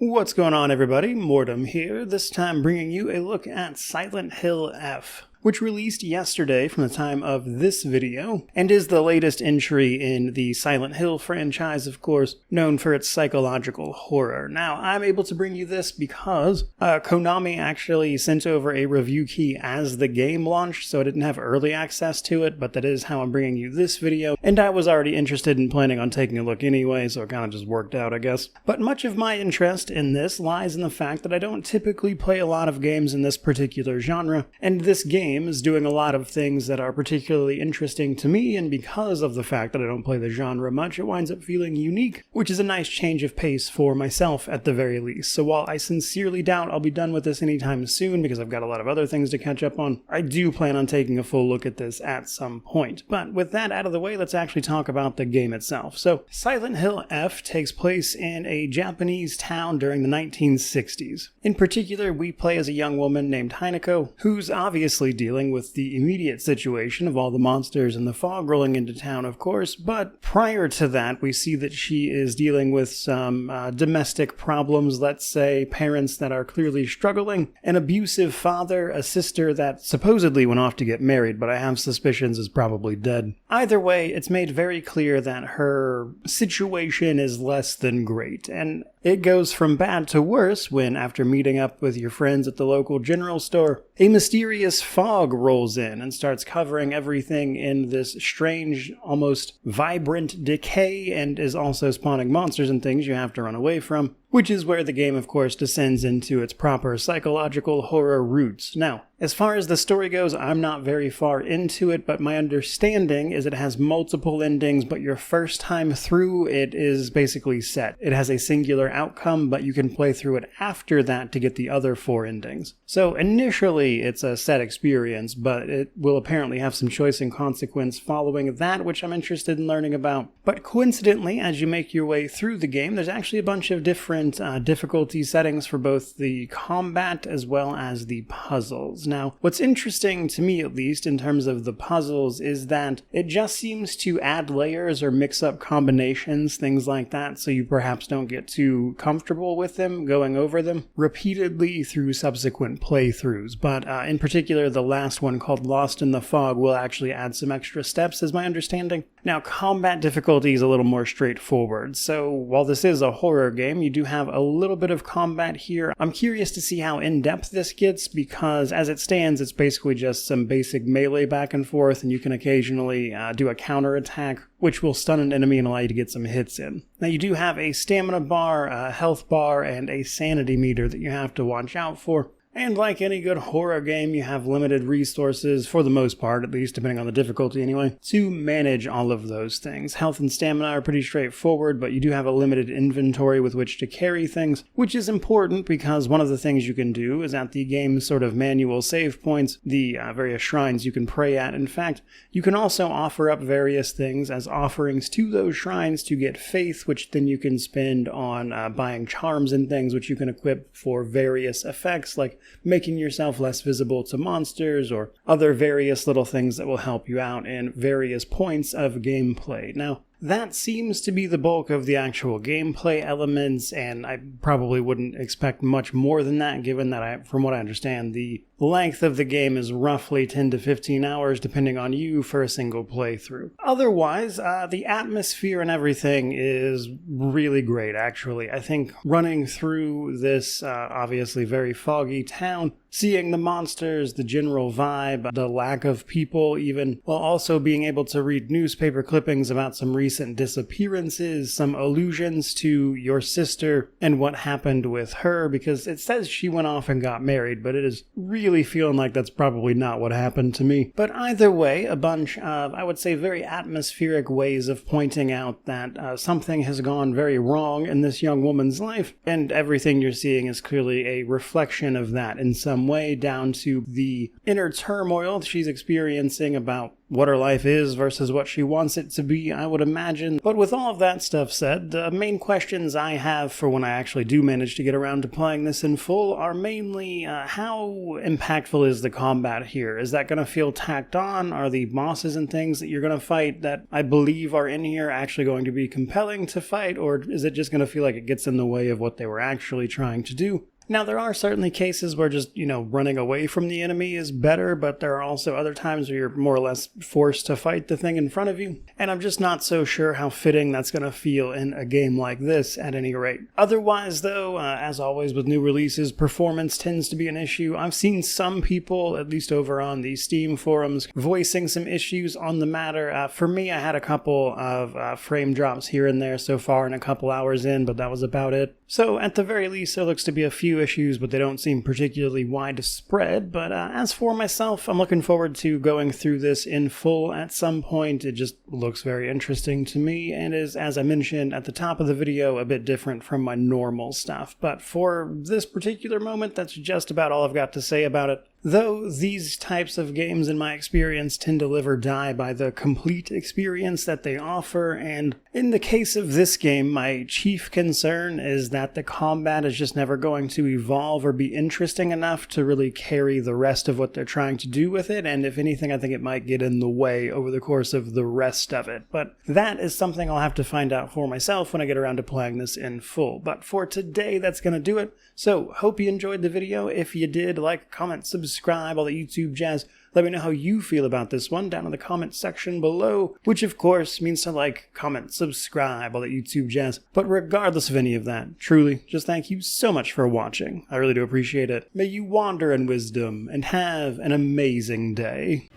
What's going on, everybody? Mortem here, this time bringing you a look at Silent Hill F, which released yesterday from the time of this video, and is the latest entry in the Silent Hill franchise, of course, known for its psychological horror. Now, I'm able to bring you this because Konami actually sent over a review key as the game launched, so I didn't have early access to it, but that is how I'm bringing you this video, and I was already interested in planning on taking a look anyway, so it kind of just worked out, I guess. But much of my interest in this lies in the fact that I don't typically play a lot of games in this particular genre, and this game is doing a lot of things that are particularly interesting to me, and because of the fact that I don't play the genre much, it winds up feeling unique, which is a nice change of pace for myself at the very least. So while I sincerely doubt I'll be done with this anytime soon because I've got a lot of other things to catch up on, I do plan on taking a full look at this at some point. But with that out of the way, let's actually talk about the game itself. So Silent Hill F takes place in a Japanese town during the 1960s. In particular, we play as a young woman named Hinako, who's obviously dealing with the immediate situation of all the monsters and the fog rolling into town, of course, but prior to that, we see that she is dealing with some domestic problems, let's say, parents that are clearly struggling, an abusive father, a sister that supposedly went off to get married, but I have suspicions is probably dead. Either way, it's made very clear that her situation is less than great, and it goes from bad to worse when, after meeting up with your friends at the local general store, a mysterious fog rolls in and starts covering everything in this strange, almost vibrant decay, and is also spawning monsters and things you have to run away from, which is where the game, of course, descends into its proper psychological horror roots. Now, as far as the story goes, I'm not very far into it, but my understanding is it has multiple endings, but your first time through it is basically set. It has a singular outcome, but you can play through it after that to get the other 4 endings. So initially, it's a set experience, but it will apparently have some choice and consequence following that, which I'm interested in learning about. But coincidentally, as you make your way through the game, there's actually a bunch of different difficulty settings for both the combat as well as the puzzles. Now, what's interesting to me, at least, in terms of the puzzles, is that it just seems to add layers or mix up combinations, things like that, so you perhaps don't get too comfortable with them, going over them repeatedly through subsequent playthroughs. But in particular, the last one called Lost in the Fog will actually add some extra steps, is my understanding. Now, combat difficulty is a little more straightforward, so while this is a horror game, you do have a little bit of combat here. I'm curious to see how in-depth this gets, because as it stands, it's basically just some basic melee back and forth, and you can occasionally do a counterattack, which will stun an enemy and allow you to get some hits in. Now, you do have a stamina bar, a health bar, and a sanity meter that you have to watch out for. And like any good horror game, you have limited resources, for the most part, at least, depending on the difficulty anyway, to manage all of those things. Health and stamina are pretty straightforward, but you do have a limited inventory with which to carry things, which is important because one of the things you can do is at the game's sort of manual save points, the various shrines you can pray at. In fact, you can also offer up various things as offerings to those shrines to get faith, which then you can spend on buying charms and things which you can equip for various effects, like making yourself less visible to monsters or other various little things that will help you out in various points of gameplay. Now, that seems to be the bulk of the actual gameplay elements, and I probably wouldn't expect much more than that, given that, from what I understand, the length of the game is roughly 10 to 15 hours, depending on you, for a single playthrough. Otherwise, the atmosphere and everything is really great, actually. I think running through this, obviously very foggy town, seeing the monsters, the general vibe, the lack of people even, while also being able to read newspaper clippings about some recent disappearances, some allusions to your sister and what happened with her, because it says she went off and got married, but it is really feeling like that's probably not what happened to me. But either way, a bunch of, I would say, very atmospheric ways of pointing out that something has gone very wrong in this young woman's life, and everything you're seeing is clearly a reflection of that in some way, down to the inner turmoil she's experiencing about what her life is versus what she wants it to be, I would imagine. But with all of that stuff said, the main questions I have for when I actually do manage to get around to playing this in full are mainly, how impactful is the combat here? Is that going to feel tacked on? Are the bosses and things that you're going to fight that I believe are in here actually going to be compelling to fight, or is it just going to feel like it gets in the way of what they were actually trying to do? Now, there are certainly cases where just, running away from the enemy is better, but there are also other times where you're more or less forced to fight the thing in front of you, and I'm just not so sure how fitting that's going to feel in a game like this at any rate. Otherwise, though, as always with new releases, performance tends to be an issue. I've seen some people, at least over on the Steam forums, voicing some issues on the matter. For me, I had a couple of frame drops here and there so far in a couple hours in, but that was about it. So, at the very least, there looks to be a few issues, but they don't seem particularly widespread. But as for myself, I'm looking forward to going through this in full at some point. It just looks very interesting to me, and is, as I mentioned at the top of the video, a bit different from my normal stuff. But for this particular moment, that's just about all I've got to say about it. Though these types of games, in my experience, tend to live or die by the complete experience that they offer, and in the case of this game, my chief concern is that the combat is just never going to evolve or be interesting enough to really carry the rest of what they're trying to do with it, and if anything, I think it might get in the way over the course of the rest of it. But that is something I'll have to find out for myself when I get around to playing this in full. But for today, that's going to do it. So, hope you enjoyed the video. If you did, like, comment, subscribe, all the YouTube jazz. Let me know how you feel about this one down in the comment section below, which of course means to like, comment, subscribe, all that YouTube jazz. But regardless of any of that, truly, just thank you so much for watching. I really do appreciate it. May you wander in wisdom and have an amazing day.